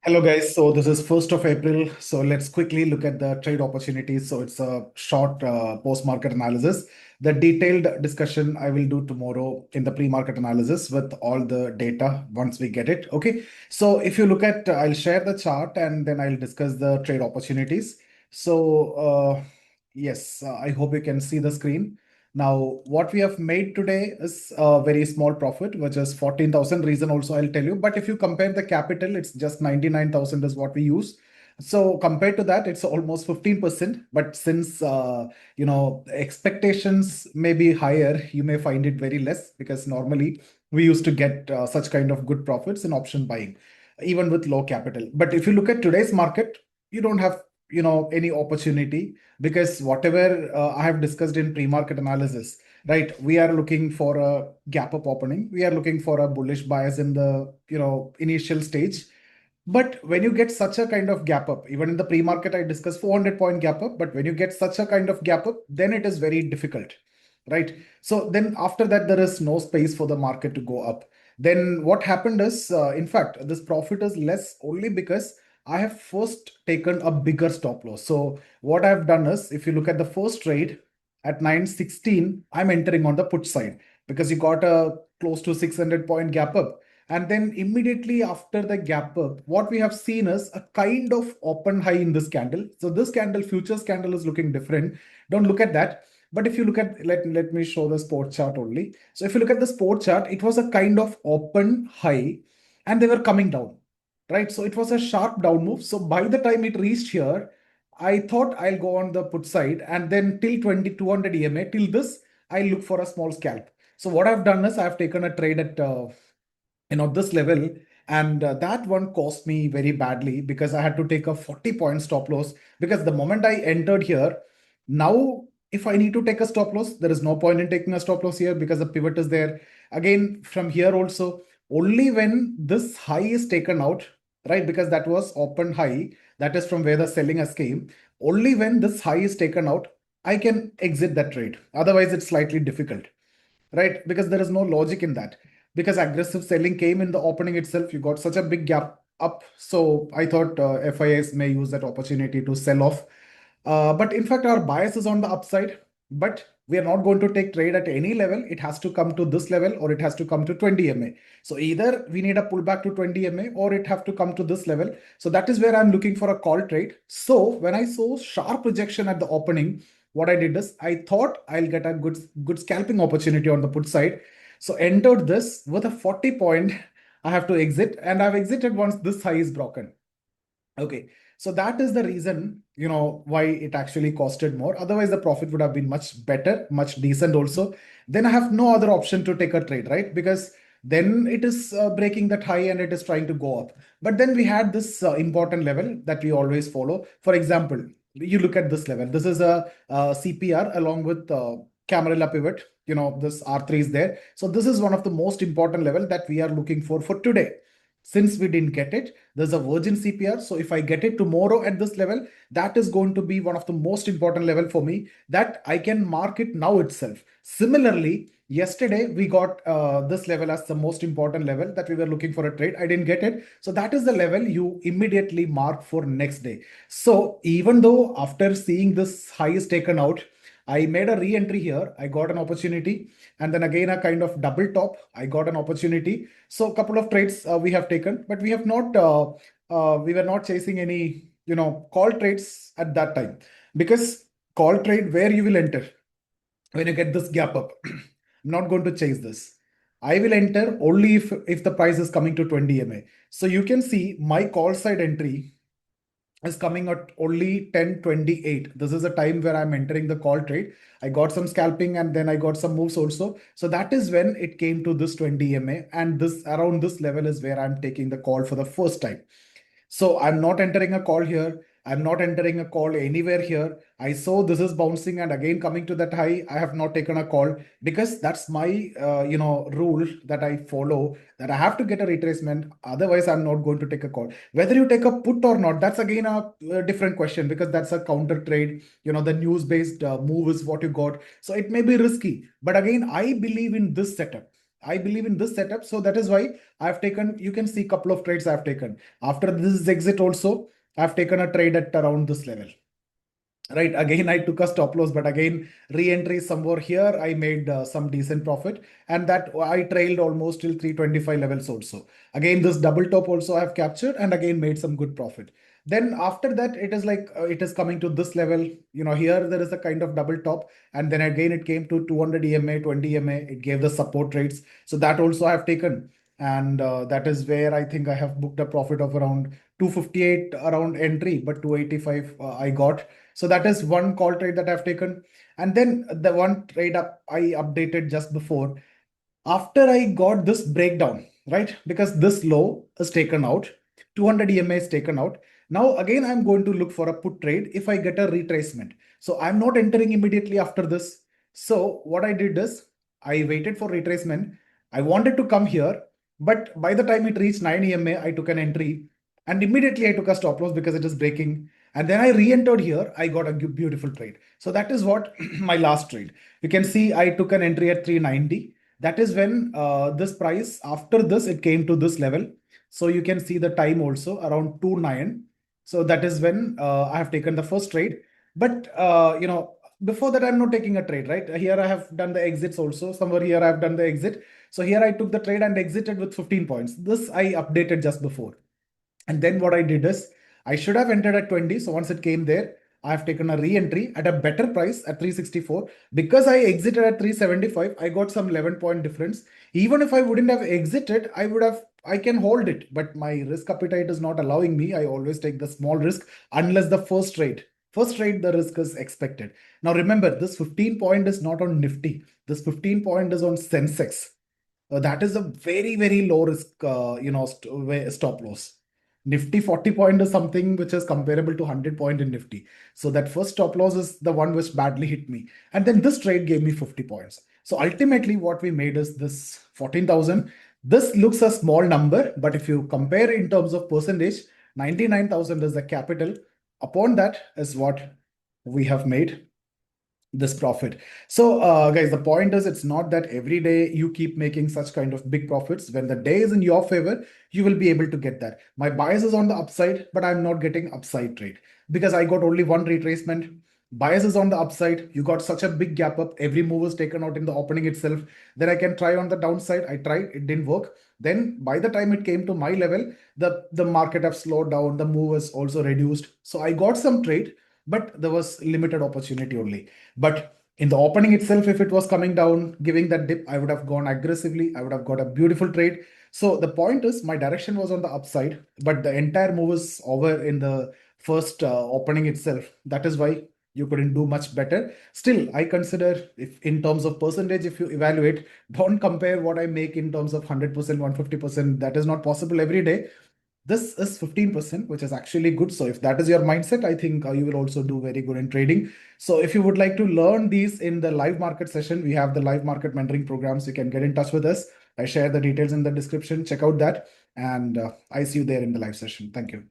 Hello guys, so this is 1st of April. So let's quickly look at the trade opportunities. So it's a short post-market analysis. The detailed discussion I will do tomorrow in the pre-market analysis with all the data once we get it. Okay. So if you look at, I'll share the chart and then I'll discuss the trade opportunities. So yes, I hope you can see the screen. Now, what we have made today is a very small profit, which is 14,000. Reason also I'll tell you. But if you compare the capital, it's just 99,000 is what we use. So compared to that, it's almost 15%. But since expectations may be higher, you may find it very less because normally we used to get such kind of good profits in option buying, even with low capital. But if you look at today's market, you don't have any opportunity because whatever I have discussed in pre-market analysis, right? We are looking for a gap up opening. We are looking for a bullish bias in the initial stage. But when you get such a kind of gap up, even in the pre-market, I discussed 400-point gap up. But when you get such a kind of gap up, then it is very difficult, right? So then after that, there is no space for the market to go up. Then what happened is, in fact, this profit is less only because I have first taken a bigger stop loss. So what I've done is, if you look at the first trade at 916, I'm entering on the put side because you got a close to 600-point gap up. And then immediately after the gap up, what we have seen is a kind of open high in this candle. So this candle, futures candle is looking different. Don't look at that. But if you look at, let me show the spot chart only. So if you look at the spot chart, it was a kind of open high and they were coming down, right? So it was a sharp down move. So by the time it reached here, I thought I'll go on the put side and then till 2200 EMA, till this, I look for a small scalp. So what I've done is I've taken a trade at this level, and that one cost me very badly because I had to take a 40-point stop loss because the moment I entered here, now if I need to take a stop loss, there is no point in taking a stop loss here because the pivot is there. Again, from here also, only when this high is taken out, right? Because that was open high, that is from where the selling has came. Only when this high is taken out, I can exit that trade. Otherwise, it's slightly difficult, right? Because there is no logic in that. Because aggressive selling came in the opening itself, you got such a big gap up. So I thought FIS may use that opportunity to sell off. But in fact, our bias is on the upside. But we are not going to take trade at any level. It has to come to this level or it has to come to 20 MA. So either we need a pullback to 20 MA or it have to come to this level. So that is where I'm looking for a call trade. So when I saw sharp rejection at the opening, what I did is I thought I'll get a good scalping opportunity on the put side. So entered this with a 40 point. I have to exit and I've exited once this high is broken. Okay. So that is the reason, why it actually costed more. Otherwise, the profit would have been much better, much decent also. Then I have no other option to take a trade, right? Because then it is breaking that high and it is trying to go up. But then we had this important level that we always follow. For example, you look at this level. This is a CPR along with Camarilla pivot. This R3 is there. So this is one of the most important level that we are looking for today. Since we didn't get it, there's a virgin CPR. So if I get it tomorrow at this level, that is going to be one of the most important level for me that I can mark it now itself. Similarly, yesterday we got this level as the most important level that we were looking for a trade. I didn't get it. So that is the level you immediately mark for next day. So even though after seeing this high is taken out, I made a re-entry here. I got an opportunity and then again a kind of double top. I got an opportunity. So a couple of trades we have taken, but we have not, we were not chasing any, call trades at that time because call trade where you will enter when you get this gap up. I'm not going to chase this. I will enter only if the price is coming to 20 MA. So you can see my call side entry is coming at only 10:28. This is a time where I'm entering the call trade. I got some scalping and then I got some moves also. So that is when it came to this 20 MA, and this around this level is where I'm taking the call for the first time. So I'm not entering a call here. I'm not entering a call anywhere here. I saw this is bouncing and again coming to that high. I have not taken a call because that's my, rule that I follow, that I have to get a retracement. Otherwise, I'm not going to take a call. Whether you take a put or not, that's again a different question because that's a counter trade. The news-based move is what you got. So it may be risky. But again, I believe in this setup. I believe in this setup. So that is why I've taken, you can see a couple of trades I've taken. After this exit also, I've taken a trade at around this level. Right, again I took a stop loss, but again re-entry somewhere here, I made some decent profit, and that I trailed almost till 325 levels also. Again this double top also I have captured and again made some good profit. Then after that it is like it is coming to this level, here there is a kind of double top, and then again it came to 200 EMA, 20 EMA, it gave the support rates, so that also I have taken. And that is where I think I have booked a profit of around 258 around entry, but 285 I got. So that is one call trade that I've taken. And then the one trade up I updated just before, after I got this breakdown, right? Because this low is taken out, 200 EMA is taken out. Now again, I'm going to look for a put trade if I get a retracement. So I'm not entering immediately after this. So what I did is I waited for retracement. I wanted to come here, but by the time it reached 9 EMA, I took an entry and immediately I took a stop loss because it is breaking. And then I re-entered here. I got a beautiful trade. So that is what my last trade. You can see I took an entry at 390. That is when this price, after this, it came to this level. So you can see the time also around 2.9. So that is when I have taken the first trade. But, before that, I'm not taking a trade, right? Here I have done the exits also. Somewhere here I've done the exit. So here I took the trade and exited with 15 points. This I updated just before. And then what I did is I should have entered at 20. So once it came there, I have taken a re-entry at a better price at 364. Because I exited at 375, I got some 11-point difference. Even if I wouldn't have exited, I can hold it, but my risk appetite is not allowing me. I always take the small risk unless the first trade. First trade, the risk is expected. Now remember, this 15 point is not on Nifty. This 15 point is on Sensex. That is a very, very low risk, stop loss. Nifty 40 point is something which is comparable to 100 point in Nifty. So that first stop loss is the one which badly hit me. And then this trade gave me 50 points. So ultimately what we made is this 14,000. This looks a small number, but if you compare in terms of percentage, 99,000 is the capital. Upon that is what we have made this profit. So guys, the point is it's not that every day you keep making such kind of big profits. When the day is in your favor, you will be able to get that. My bias is on the upside, but I'm not getting upside trade because I got only one retracement. Bias is on the upside. You got such a big gap up. Every move was taken out in the opening itself. Then I can try on the downside. I tried, it didn't work. Then by the time it came to my level, the market have slowed down. The move was also reduced. So I got some trade, but there was limited opportunity only. But in the opening itself, if it was coming down, giving that dip, I would have gone aggressively. I would have got a beautiful trade. So the point is my direction was on the upside, but the entire move is over in the first opening itself. That is why you couldn't do much better. Still, I consider if in terms of percentage, if you evaluate, don't compare what I make in terms of 100%, 150%. That is not possible every day. This is 15%, which is actually good. So if that is your mindset, I think you will also do very good in trading. So if you would like to learn these in the live market session, we have the live market mentoring programs. You can get in touch with us. I share the details in the description. Check out that. And I see you there in the live session. Thank you.